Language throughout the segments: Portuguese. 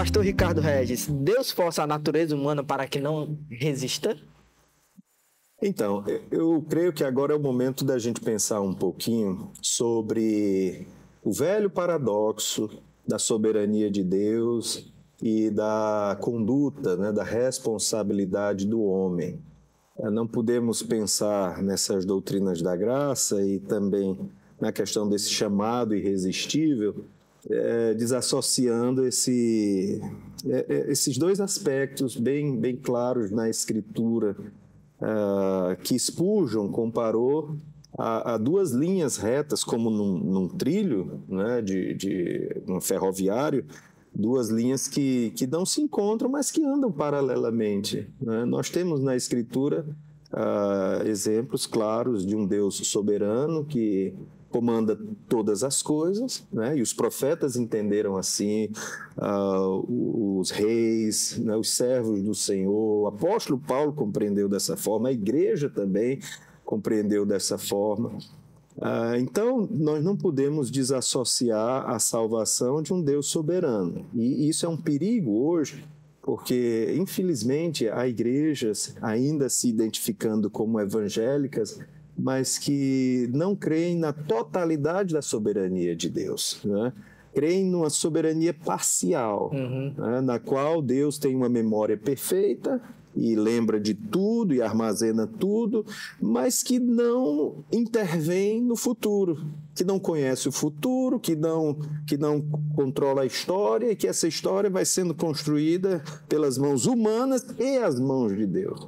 Pastor Ricardo Regis, Deus força a natureza humana para que não resista? Então, eu creio que agora é o momento da gente pensar um pouquinho sobre o velho paradoxo da soberania de Deus e da conduta, né, da responsabilidade do homem. Não podemos pensar nessas doutrinas da graça e também na questão desse chamado irresistível, desassociando esses dois aspectos bem claros na Escritura, que Spurgeon comparou a duas linhas retas, como num trilho, né, de um ferroviário, duas linhas que não se encontram, mas que andam paralelamente, né? Nós temos na Escritura exemplos claros de um Deus soberano que comanda todas as coisas, né? E os profetas entenderam assim, os reis, né? Os servos do Senhor, o apóstolo Paulo compreendeu dessa forma, a igreja também compreendeu dessa forma. Então, nós não podemos desassociar a salvação de um Deus soberano. E isso é um perigo hoje, porque, infelizmente, há igrejas ainda se identificando como evangélicas, mas que não creem na totalidade da soberania de Deus, né? Creem numa soberania parcial, né? Na qual Deus tem uma memória perfeita e lembra de tudo e armazena tudo, mas que não intervém no futuro, que não conhece o futuro, que não controla a história e que essa história vai sendo construída pelas mãos humanas e as mãos de Deus.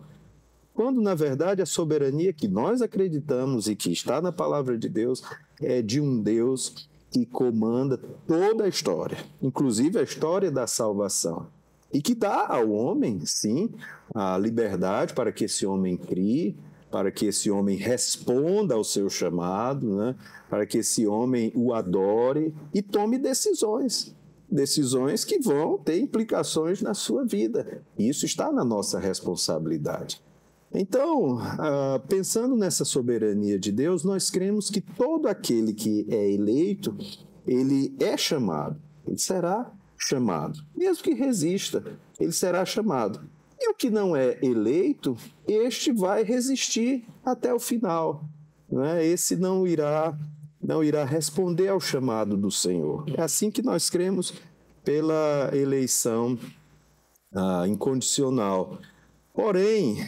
Quando, na verdade, a soberania que nós acreditamos e que está na palavra de Deus é de um Deus que comanda toda a história, inclusive a história da salvação. E que dá ao homem, sim, a liberdade para que esse homem crie, para que esse homem responda ao seu chamado, né? Para que esse homem o adore e tome decisões. Decisões que vão ter implicações na sua vida. Isso está na nossa responsabilidade. Então, pensando nessa soberania de Deus, nós cremos que todo aquele que é eleito, ele é chamado, ele será chamado. Mesmo que resista, ele será chamado. E o que não é eleito, este vai resistir até o final, né? Esse não irá responder ao chamado do Senhor. É assim que nós cremos pela eleição incondicional. Porém,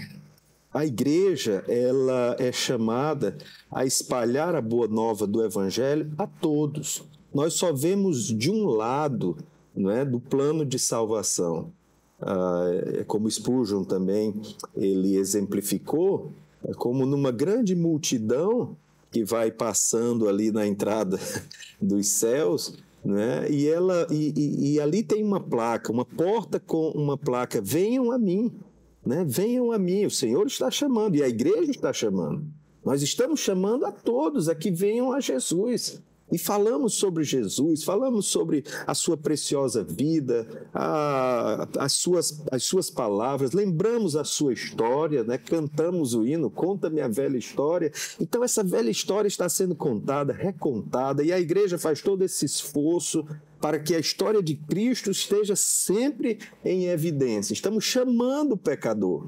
a igreja, ela é chamada a espalhar a boa nova do Evangelho a todos. Nós só vemos de um lado, não é, do plano de salvação. Como Spurgeon também ele exemplificou, como numa grande multidão que vai passando ali na entrada dos céus, né? E ali tem uma placa, uma porta com uma placa: venham a mim. Né? Venham a mim, o Senhor está chamando e a igreja está chamando. Nós estamos chamando a todos a que venham a Jesus. E falamos sobre Jesus, falamos sobre a sua preciosa vida, as suas palavras, lembramos a sua história, né? Cantamos o hino, conta-me a velha história. Então essa velha história está sendo contada, recontada, e a igreja faz todo esse esforço para que a história de Cristo esteja sempre em evidência. Estamos chamando o pecador.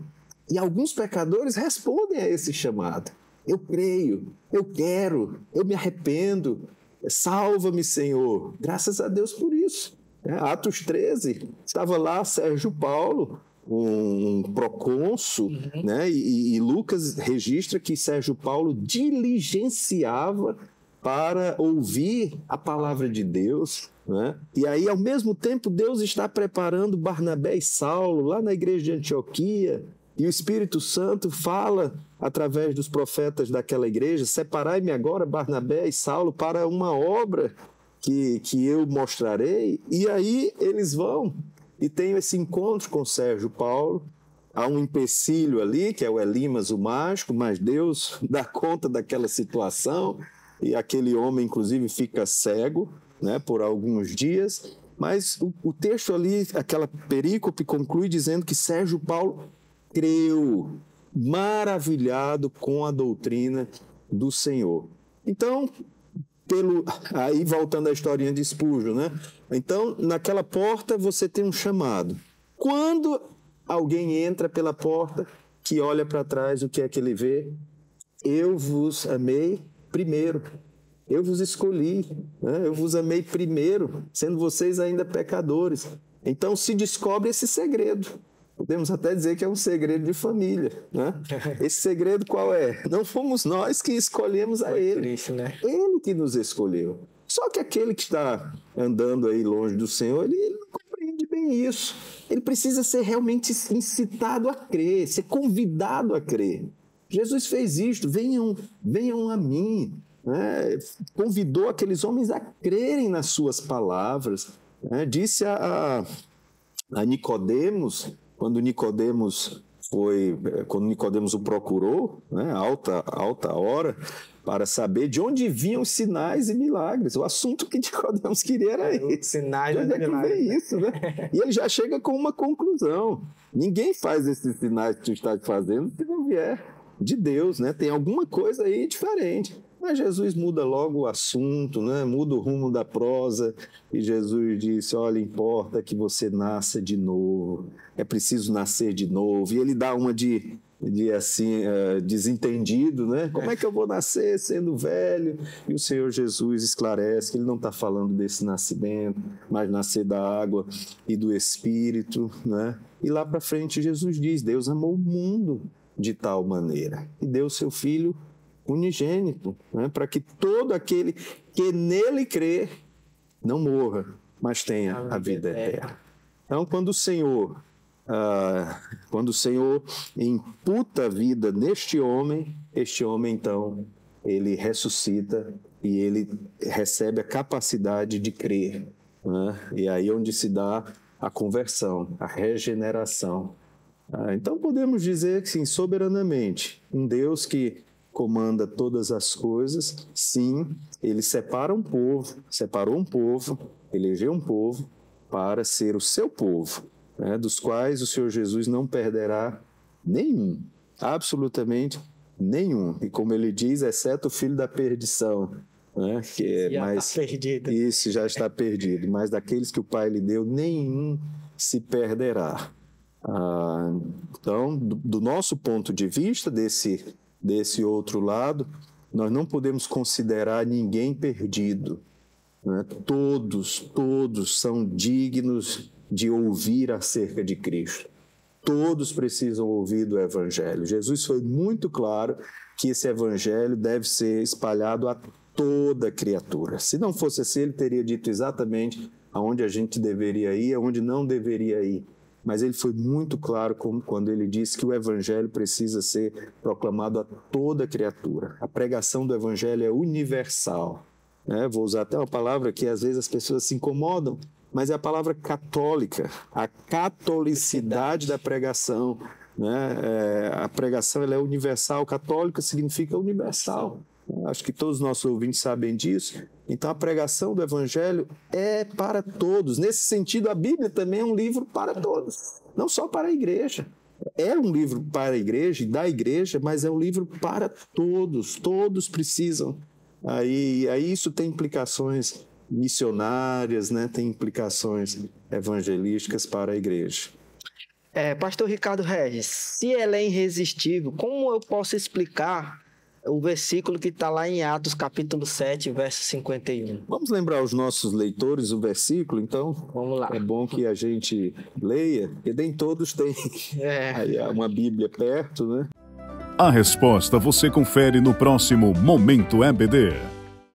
E alguns pecadores respondem a esse chamado. Eu creio, eu quero, eu me arrependo. Salva-me, Senhor. Graças a Deus por isso. Atos 13, estava lá Sérgio Paulo, um procônsul, né? E Lucas registra que Sérgio Paulo diligenciava para ouvir a palavra de Deus, né? E aí, ao mesmo tempo, Deus está preparando Barnabé e Saulo lá na igreja de Antioquia, e o Espírito Santo fala através dos profetas daquela igreja: separai-me agora, Barnabé e Saulo, para uma obra que eu mostrarei. E aí eles vão e têm esse encontro com Sérgio Paulo. Há um empecilho ali, que é o Elimas, o mágico, mas Deus dá conta daquela situação, e aquele homem, inclusive, fica cego, né, por alguns dias. Mas o texto ali, aquela perícope, conclui dizendo que Sérgio Paulo creu, maravilhado com a doutrina do Senhor. Então, Aí voltando à historinha de Spurgeon, né? Então, naquela porta você tem um chamado. Quando alguém entra pela porta, que olha para trás, o que é que ele vê? Eu vos amei primeiro. Eu vos escolhi, né? Eu vos amei primeiro, sendo vocês ainda pecadores. Então se descobre esse segredo. Podemos até dizer que é um segredo de família, né? Esse segredo qual é? Não fomos nós que escolhemos a Ele. Triste, né? Ele que nos escolheu. Só que aquele que está andando aí longe do Senhor, ele não compreende bem isso. Ele precisa ser realmente incitado a crer, ser convidado a crer. Jesus fez isto, venham a mim. Né? Convidou aqueles homens a crerem nas suas palavras. Né? Disse a Nicodemos, quando Nicodemos o procurou, né? alta hora, para saber de onde vinham os sinais e milagres. O assunto que Nicodemos queria era esse. Sinais de onde é que vem isso, né? E ele já chega com uma conclusão. Ninguém faz esses sinais que tu estás fazendo se não vier de Deus, né? Tem alguma coisa aí diferente. Mas Jesus muda logo o assunto, né? Muda o rumo da prosa, e Jesus disse, olha, importa que você nasça de novo, é preciso nascer de novo. E ele dá uma de assim, desentendido, né? Como é que eu vou nascer sendo velho? E o Senhor Jesus esclarece que ele não está falando desse nascimento, mas nascer da água e do Espírito, né? E lá para frente Jesus diz, Deus amou o mundo de tal maneira e deu seu Filho unigênito, né, para que todo aquele que nele crê não morra, mas tenha a vida eterna. Então, quando o Senhor imputa a vida neste homem, este homem, então, ele ressuscita e ele recebe a capacidade de crer. Né? E aí é onde se dá a conversão, a regeneração. Então, podemos dizer que, sim, soberanamente, um Deus que comanda todas as coisas, sim, ele separou um povo, elegeu um povo para ser o seu povo, né, dos quais o Senhor Jesus não perderá nenhum, absolutamente nenhum. E como ele diz, exceto o filho da perdição, né, que está perdido. Isso já está perdido, mas daqueles que o Pai lhe deu, nenhum se perderá. Então, do nosso ponto de vista, desse outro lado, nós não podemos considerar ninguém perdido. Né? Todos são dignos de ouvir acerca de Cristo. Todos precisam ouvir do Evangelho. Jesus foi muito claro que esse Evangelho deve ser espalhado a toda criatura. Se não fosse assim, ele teria dito exatamente aonde a gente deveria ir, aonde não deveria ir. Mas ele foi muito claro quando ele disse que o Evangelho precisa ser proclamado a toda criatura. A pregação do Evangelho é universal. Né? Vou usar até uma palavra que às vezes as pessoas se incomodam, mas é a palavra católica, a catolicidade da pregação. Né? A pregação ela é universal, católica significa universal. Acho que todos os nossos ouvintes sabem disso. Então, a pregação do Evangelho é para todos. Nesse sentido, a Bíblia também é um livro para todos, não só para a igreja. É um livro para a igreja e da igreja, mas é um livro para todos. Todos precisam. Aí isso tem implicações missionárias, né? Tem implicações evangelísticas para a igreja. Pastor Ricardo Regis, se ela é irresistível, como eu posso explicar o versículo que está lá em Atos, capítulo 7, verso 51. Vamos lembrar aos nossos leitores o versículo, então? Vamos lá. É bom que a gente leia, porque nem todos têm aí uma Bíblia perto, né? A resposta você confere no próximo Momento EBD.